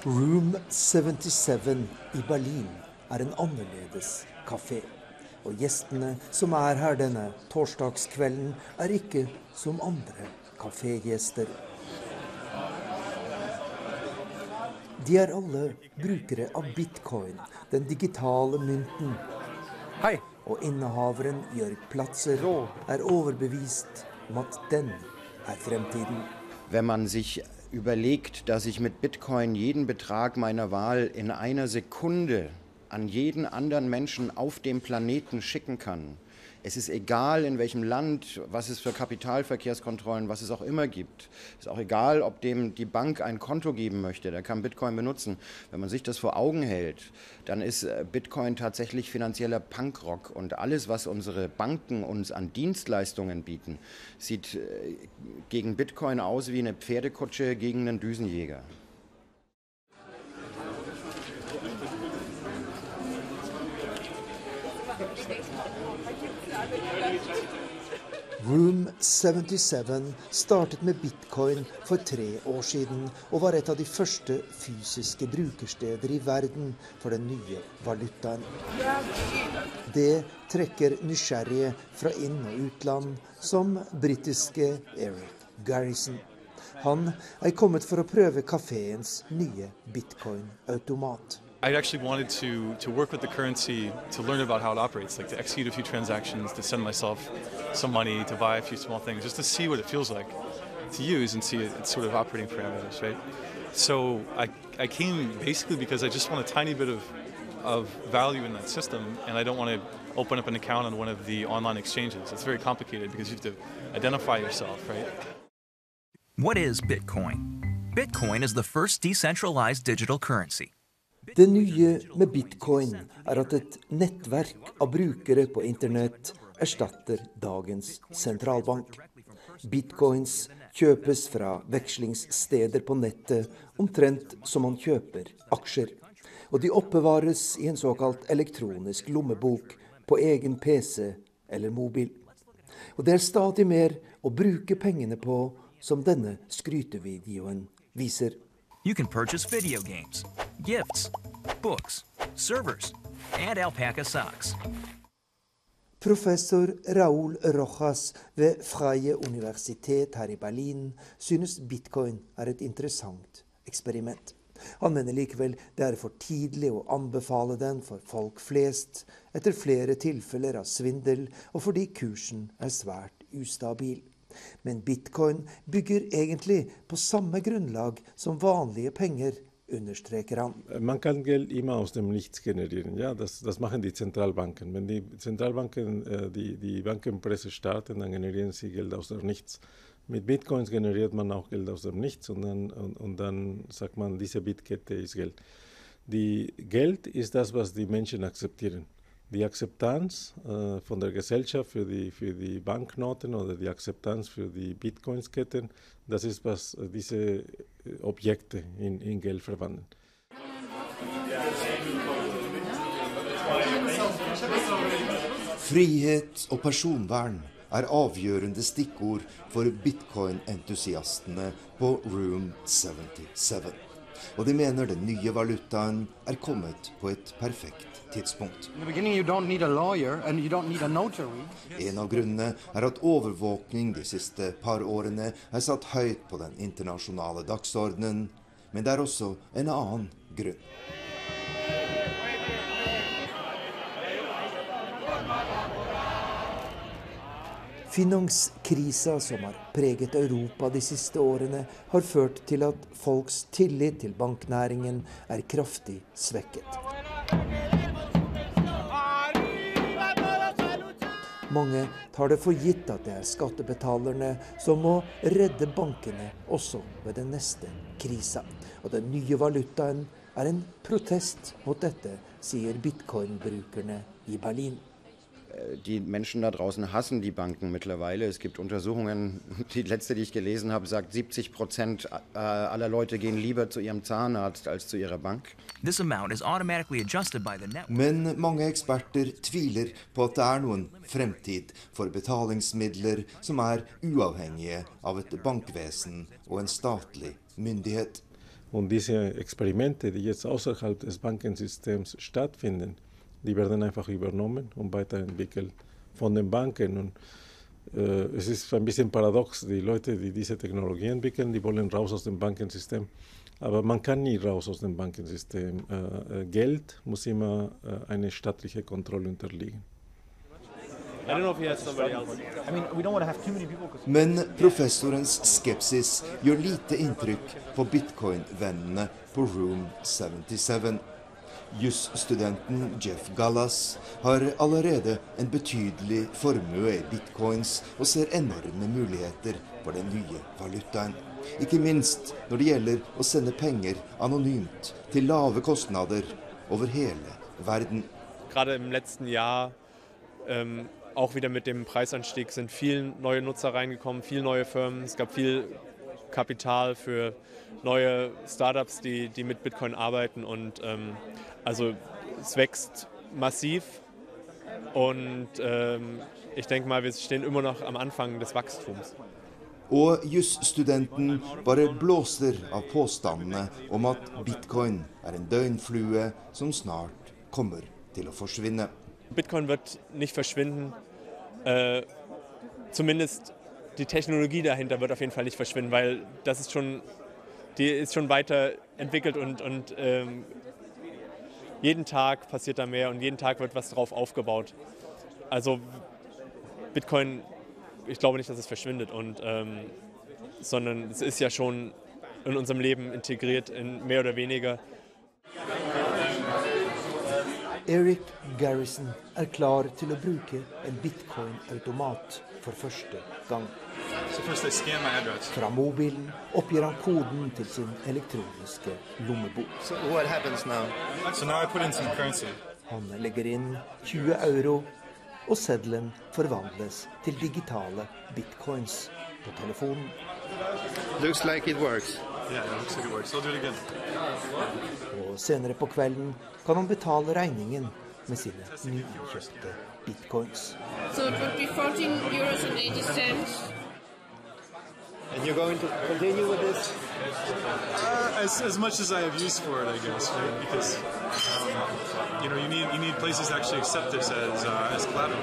Room 77 i Berlin en annerledes kafé. Og gjestene som her denne torsdagskvelden ikke som andre kafégjester. De alle brukere av bitcoin, den digitale mynten. Hei. Og innehaveren Jörg Platzer overbevist om at den fremtiden. Wenn man sich überlegt, dass ich mit Bitcoin jeden Betrag meiner Wahl in einer Sekunde an jeden anderen Menschen auf dem Planeten schicken kann. Es ist egal, in welchem Land, was es für Kapitalverkehrskontrollen, was es auch immer gibt. Es ist auch egal, ob dem die Bank ein Konto geben möchte, der kann Bitcoin benutzen. Wenn man sich das vor Augen hält, dann ist Bitcoin tatsächlich finanzieller Punkrock. Und alles, was unsere Banken uns an Dienstleistungen bieten, sieht gegen Bitcoin aus wie eine Pferdekutsche gegen einen Düsenjäger. Room 77 startet med bitcoin for 3 år siden og var et av de første fysiske brukersteder i verden for den nye valutaen. Det trekker nysgjerrige fra inn- og utland som britiske Eric Garrison. Han kommet for å prøve kaféens nye bitcoin-automat. I actually wanted to work with the currency to learn about how it operates, like to execute a few transactions, to send myself some money, to buy a few small things, just to see what it feels like to use and see its sort of operating parameters, right? So I came basically because I just want a tiny bit of value in that system, and I don't want to open up an account on one of the online exchanges. It's very complicated because you have to identify yourself, right? What is Bitcoin? Bitcoin is the first decentralized digital currency. Det nye med bitcoin at et nettverk av brukere på internett erstatter dagens sentralbank. Bitcoins kjøpes fra vekslingssteder på nettet omtrent som man kjøper aksjer. Og de oppbevares i en såkalt elektronisk lommebok på egen PC eller mobil. Og det stadig mer å bruke pengene på, som denne skrytevideoen viser. You can purchase video games, gifts, books, servers, and alpaca socks. Professor Raúl Rojas ved Freie Universitet her i Berlin synes bitcoin et interessant eksperiment. Han mener likevel det for tidlig å anbefale den for folk flest, etter flere tilfeller av svindel og fordi kursen svært ustabil. Men bitcoin bygger egentlig på samme grunnlag som vanlige penger, understreker han. Man kann Geld immer aus dem Nichts generieren, ja, das machen die Zentralbanken. Wenn die Zentralbanken die Bankenpresse starten, dann generieren sie Geld aus dem Nichts. Mit Bitcoins generiert man auch Geld aus dem Nichts und dann sagt man, diese Bitkette ist Geld. Die Geld ist das, was die Menschen akzeptieren. Die Akzeptanz von der Gesellschaft für die Banknoten oder die Akzeptanz für die Bitcoinsketten, das ist, was diese Objekte in Geld verwandeln. Frihet og personvern avgjørende stikkord for bitcoin-entusiastene på Room 77. Og de mener den nye valutaen kommet på et perfekt tidspunkt. En av grunnene at overvåkning de siste par årene satt høyt på den internasjonale dagsordenen, men det også en annen grunn. Finanskrisa som har preget Europa de siste årene, har ført til at folks tillit til banknæringen kraftig svekket. Mange tar det for gitt at det er skattebetalerne som må redde bankene også ved den neste krisa. Og den nye valutaen er en protest mot dette, sier bitcoin-brukerne i Berlin. Die Menschen da draußen hassen die Banken mittlerweile. Es gibt Untersuchungen, die letzte, die ich gelesen habe, sagt 70% aller Leute gehen lieber zu ihrem Zahnarzt als zu ihrer Bank. This amount is automatically adjusted by the network. Men mange eksperter tviler på at det er noen fremtid for betalingsmidler som er uavhengige av et bankvesen og en statlig myndighet. Und diese Experimente, die jetzt außerhalb des Bankensystems stattfinden, die werden einfach übernommen und weiterentwickelt von den Banken. Und es ist ein bisschen paradox, die Leute, die diese Technologie entwickeln, die wollen raus aus dem Bankensystem. Aber man kann nie raus aus dem Bankensystem. Geld muss immer eine staatliche Kontrolle unterliegen. Men professorens skepsis gjør lite inntrykk på bitcoin-vennene på Room 77. Jusstudenten Jeff Gallas har allerede en betydelig formue i bitcoins og ser enorme muligheter for den nye valutaen. Ikke minst når det gjelder å sende penger anonymt til lave kostnader over hele verden. Gerade im letzten Jahr, auch wieder mit dem Preisanstieg, sind viele neue Nutzer reingekommen, viele neue Firmen. Es gab viel Kapital für neue Startups, die mit Bitcoin arbeiten. Und also es wächst massiv. Und ich denke mal, wir stehen immer noch am Anfang des Wachstums. Og jusstudenten bare blåser av påstandene om at bitcoin er en døgnflue som snart kommer til å forsvinne. Bitcoin wird nicht verschwinden. Zumindest die Technologie dahinter wird auf jeden Fall nicht verschwinden, weil die ist schon weiterentwickelt und jeden Tag passiert da mehr und jeden Tag wird was drauf aufgebaut. Also Bitcoin, ich glaube nicht, dass es verschwindet, sondern es ist ja schon in unserem Leben integriert, in mehr oder weniger. Eric Garrison er klar til å bruke en bitcoin-automat for første gang. So first I scan my address. Fra mobilen oppgir han koden til sin elektroniske lommebok. So now I put in some currency. Han legger inn 20 euro, og seddelen forvandles til digitale bitcoins på telefonen. Looks like it works. Yeah, it looks like it works. I'll do it again. Og senere på kvelden kan han betale regningen med sine nyinnkjøpte bitcoins. So it would be 14.80 €. And you're going to continue with this? As much as I have use for it, I guess, right? Because you need places to actually accept this as collateral.